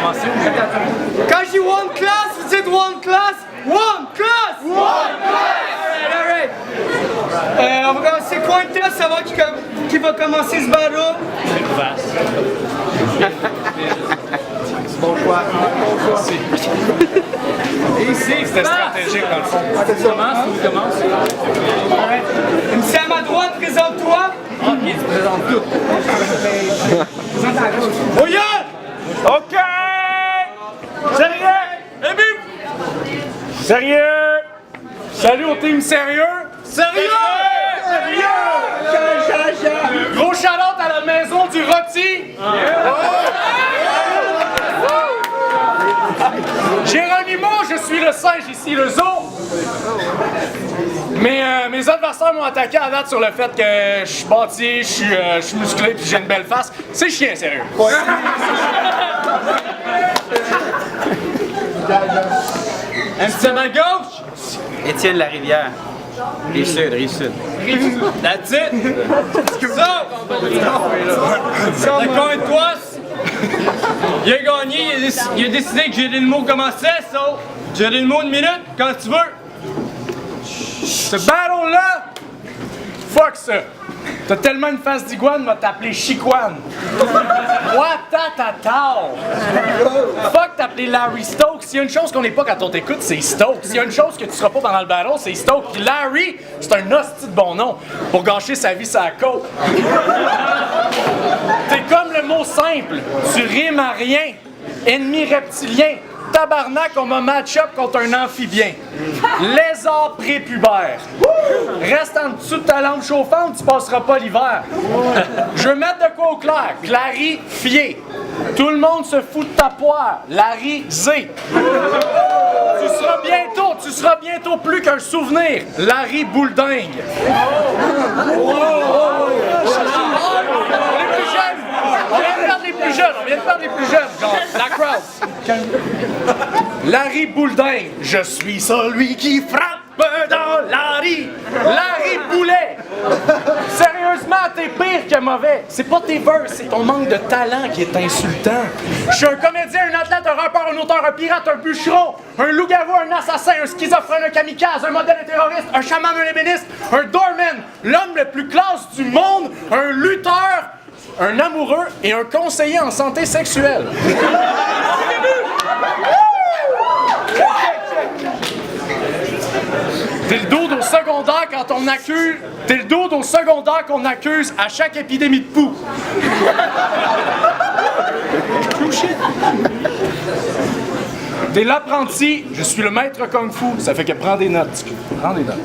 commencer. Quand je dis one class, vous dites one class? One class! One class! Alright. On va commencer Quinta, savoir qui va commencer ce battle. Bon choix. Ici, c'était stratégique dans le fond. Tu commences? Alright. Ici à ma droite, présente-toi. Ok, tu présentes tout. Présente à gauche. Oh yeah! OK! Sérieux? Et bim! Sérieux? Salut au team sérieux? Sérieux! Sérieux! Gros shout-out à la maison du rôti! Géronimo, je suis le singe, ici le zoo. Mes adversaires m'ont attaqué à date sur le fait que je suis bâti, je suis musclé puis j'ai une belle face. C'est chien, sérieux. Un petit à ma gauche. Étienne Larivière. Rive-Sud, Rive-Sud. That's it. So, le coin de toi, il a gagné, il a décidé que Géronimo commençait, so, Géronimo une minute, quand tu veux. Ce battle-là, fuck ça. T'as tellement une face d'iguane, va t'appeler Chiquan. Watatata. Fuck t'appeler Larry Stokes. S'il y a une chose qu'on n'est pas quand on t'écoute, c'est Stokes. S'il y a une chose que tu seras pas pendant le battle, c'est Stokes. Puis Larry, c'est un hostie de bon nom pour gâcher sa vie sur la côte. T'es comme le mot simple. Tu rimes à rien. Ennemi reptilien. Tabarnak, on m'a match-up contre un amphibien. Lézard prépubère. Reste en dessous de ta lampe chauffante, tu passeras pas l'hiver. Je veux mettre de quoi au clair. Clarifier. Tout le monde se fout de ta poire. Larry-zé. Tu seras bientôt plus qu'un souvenir. Larry Bouledingue. Les plus jeunes. On vient de perdre les plus jeunes. Genre, la crowd. Larry Bouledingue. Je suis celui qui frappe dans Larry. Larry Boulet. Sérieusement, t'es pire que mauvais. C'est pas tes verses, c'est ton manque de talent qui est insultant. Je suis un comédien, un athlète, un rappeur, un auteur, un pirate, un bûcheron, un loup-garou, un assassin, un schizophrène, un kamikaze, un modèle terroriste, un chaman, un ébéniste, un doorman, l'homme le plus classe du monde, un lutteur, un amoureux et un conseiller en santé sexuelle. T'es le dos au secondaire quand on accuse. T'es le dos au secondaire qu'on accuse à chaque épidémie de poux. T'es l'apprenti, je suis le maître kung fu. Ça fait que prends des notes. Prends des notes.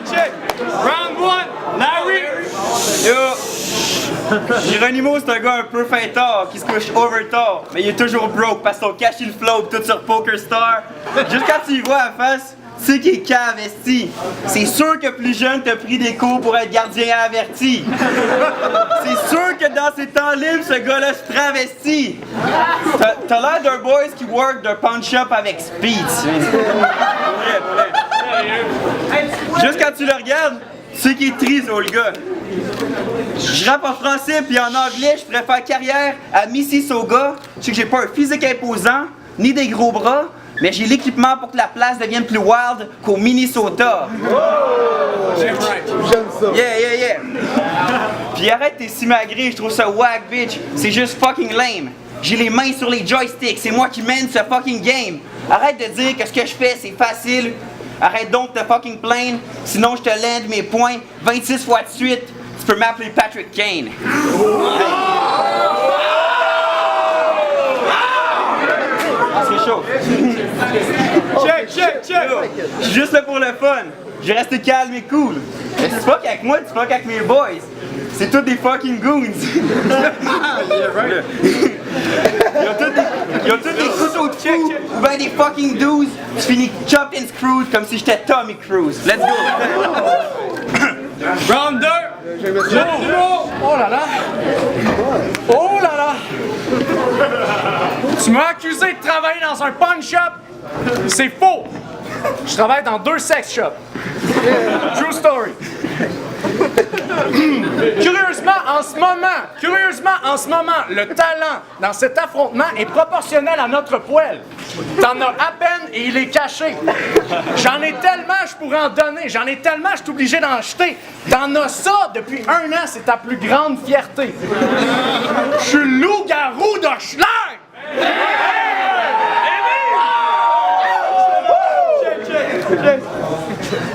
Check. Round one, Larry. Yo! Géronimo, c'est un gars un peu fêtard qui se couche over tard, mais il est toujours broke parce qu'on cache le flow tout sur Poker Star. Juste quand tu y vois à face, tu sais qu'il est cave esti. C'est sûr que plus jeune t'as pris des cours pour être gardien averti. C'est sûr que dans ses temps libres, ce gars-là se travestit. T'as l'air d'un boys qui work d'un punch-up avec speed. Juste quand tu le regardes, tu sais qu'il est triste, le gars. Je rappe en français puis en anglais, je pourrais faire carrière à Mississauga. Je sais que j'ai pas un physique imposant, ni des gros bras, mais j'ai l'équipement pour que la place devienne plus wild qu'au Minnesota. J'aime ça. Yeah. Puis arrête tes simagrées, je trouve ça whack, bitch. C'est juste fucking lame. J'ai les mains sur les joysticks, c'est moi qui mène ce fucking game. Arrête de dire que ce que je fais, c'est facile. Arrête donc de fucking plaindre, sinon je te lende mes points 26 fois de suite. Tu peux m'appeler Patrick Kane. C'est chaud. Check. Je suis juste là pour le fun. Je vais rester calme et cool. Mais tu fuck avec moi, tu fuck avec mes boys. C'est tous des fucking goons. Ils ont tous des couteaux de fou ou ben des fucking douze. Tu finis chop and screwed comme si j'étais Tommy Cruise. Let's go. Round 2. Oh là là. Tu m'as accusé de travailler dans un pawn shop. C'est faux. Je travaille dans 2 sex shops. True story. Curieusement, en ce moment, le talent dans cet affrontement est proportionnel à notre poêle. T'en as à peine et il est caché. J'en ai tellement, je pourrais en donner. J'en ai tellement, je suis obligé d'en jeter. T'en as ça depuis 1 an, c'est ta plus grande fierté. Je suis le loup-garou de Schlag!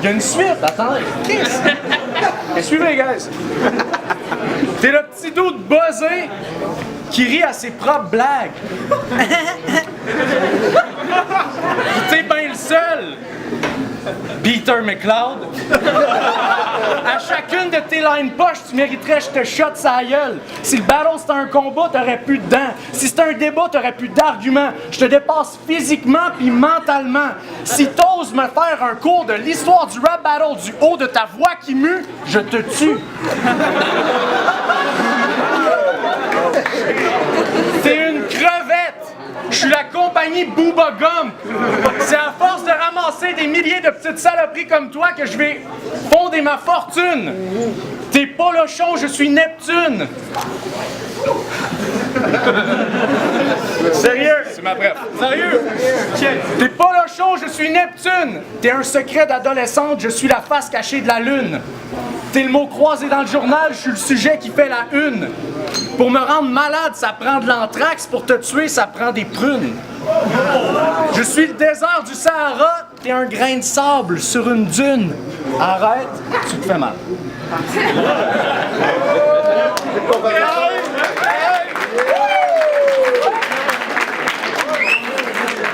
Il y a une suite, attendez. Suivez, guys. T'es le petit doute buzzé qui rit à ses propres blagues. T'es bien le seul, Peter McLeod. À chacune de tes line poches, tu mériterais que je te shot sa gueule. Si le battle c'était un combat, t'aurais plus de dents. Si c'était un débat, t'aurais plus d'arguments. Je te dépasse physiquement puis mentalement. Si t'oses me faire un cours de l'histoire du rap battle du haut de ta voix qui mue, je te tue. T'es une crevette. Je suis la compagnie Booba Gump. C'est à force de ramasser des milliers de petites saloperies comme toi que je vais fonder ma fortune. T'es Polochon, je suis Neptune. Sérieux? C'est ma bref. Sérieux? T'es Polochon, je suis Neptune. T'es un secret d'adolescente, je suis la face cachée de la lune. T'es le mot croisé dans le journal, je suis le sujet qui fait la une. Pour me rendre malade, ça prend de l'anthrax. Pour te tuer, ça prend des prunes. Je suis le désert du Sahara, t'es un grain de sable sur une dune. Arrête, tu te fais mal.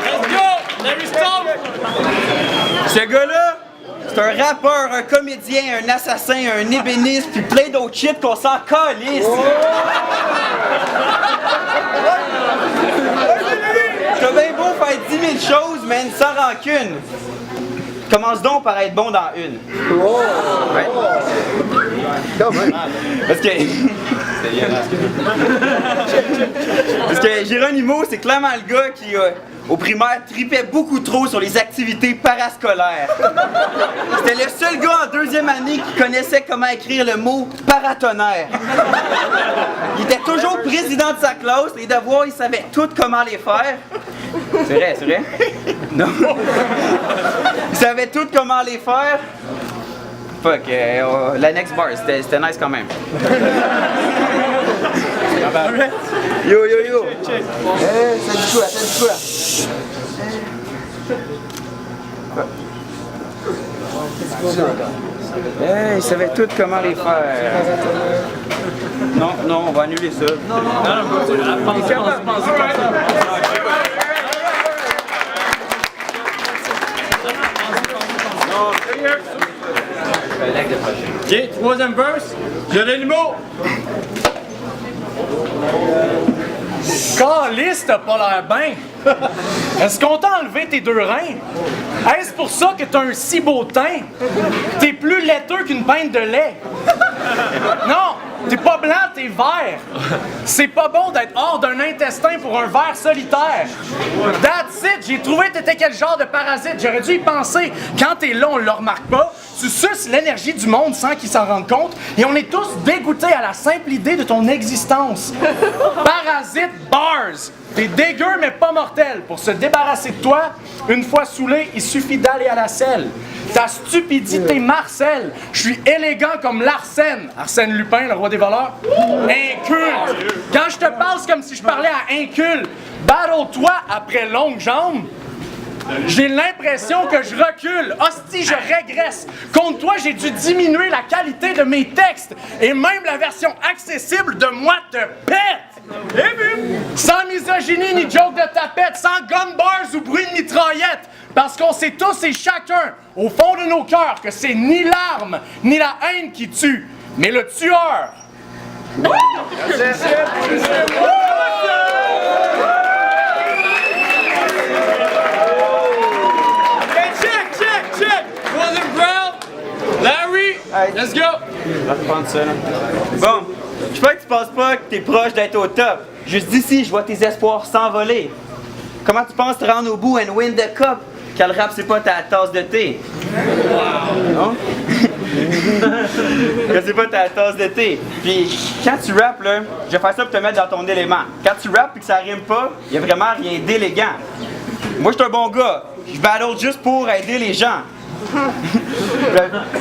Let's go! Larry Stone! Ce gars-là, c'est un rappeur, un comédien, un assassin, un ébéniste, puis plein d'autres shit qu'on s'en calisse. T'as bien beau faire 10 000 choses, man, sans rancune. Commence donc par être bon dans une. Ouais. Parce que... Parce que Geronimo, c'est clairement le gars qui, au primaire, tripait beaucoup trop sur les activités parascolaires. C'était le seul gars en 2e année qui connaissait comment écrire le mot paratonnerre. Il était toujours président de sa classe, les devoirs, il savait tout comment les faire. C'est vrai, c'est vrai? Non. Il savait tout comment les faire. Fuck, la next bar, c'était nice quand même. Yo, yo, yo. Hey, c'est du coup là, c'est du coup là. Hey, il savait tout comment les faire. Non, non, on va annuler ça. Non, Ok, 3e verse. Geronimo! Caliste, t'as pas l'air bien. Est-ce qu'on t'a enlevé tes 2 reins? Est-ce pour ça que t'as un si beau teint? T'es plus laiteux qu'une pinte de lait. Non, t'es pas blanc, t'es vert. C'est pas bon d'être hors d'un intestin pour un ver solitaire. That's it, j'ai trouvé que t'étais quel genre de parasite. J'aurais dû y penser. Quand t'es là, on le remarque pas. Tu suces l'énergie du monde sans qu'ils s'en rendent compte. Et on est tous dégoûtés à la simple idée de ton existence. Parasite bars. T'es dégueu mais pas mortel. Pour se débarrasser de toi, une fois saoulé, il suffit d'aller à la selle. Ta stupidité marcelle. Je suis élégant comme l'Arsène. Arsène Lupin, le roi des voleurs. Inculte. Quand je te parle, c'est comme si je parlais à inculte. Battle-toi après longue jambe. J'ai l'impression que je recule. Hostie, je régresse. Contre toi, j'ai dû diminuer la qualité de mes textes. Et même la version accessible de moi te pète. Sans misogynie ni joke de tapette, sans gun bars ou bruit de mitraillette. Parce qu'on sait tous et chacun, au fond de nos cœurs, que c'est ni l'arme, ni la haine qui tue, mais le tueur. Check! 3e round. Larry, let's go! Je vais prendre ça, là. Bon, je pense que tu penses pas que t'es proche d'être au top. Juste d'ici, je vois tes espoirs s'envoler. Comment tu penses te rendre au bout and win the cup Quel rap, c'est pas ta tasse de thé. Non? Que c'est pas ta tasse de thé. Puis, quand tu rappes, là, je vais faire ça pour te mettre dans ton élément. Quand tu rappes et que ça rime pas, il y a vraiment rien d'élégant. Moi, je suis un bon gars. Je battle juste pour aider les gens.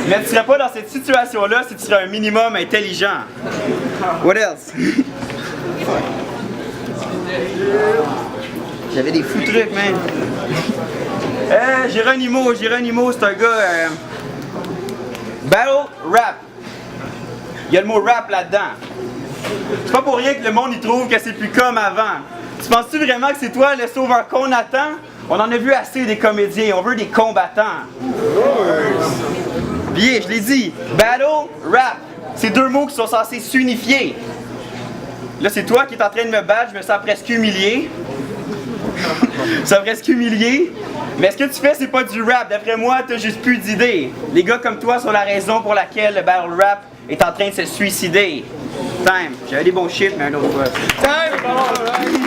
Mais tu serais pas dans cette situation-là si tu serais un minimum intelligent. What else? J'avais des fous trucs, man. Geronimo, c'est un gars... battle rap. Il y a le mot rap là-dedans. C'est pas pour rien que le monde il trouve que c'est plus comme avant. Tu penses-tu vraiment que c'est toi le sauveur qu'on attend? On en a vu assez des comédiens, on veut des combattants. Bien, je l'ai dit, battle, rap, c'est deux mots qui sont censés s'unifier. Là, c'est toi qui es en train de me battre, je me sens presque humilié. Mais ce que tu fais, c'est pas du rap. D'après moi, t'as juste plus d'idées. Les gars comme toi sont la raison pour laquelle le battle rap est en train de se suicider. Time. J'avais des bons shit, mais un autre fois. Time!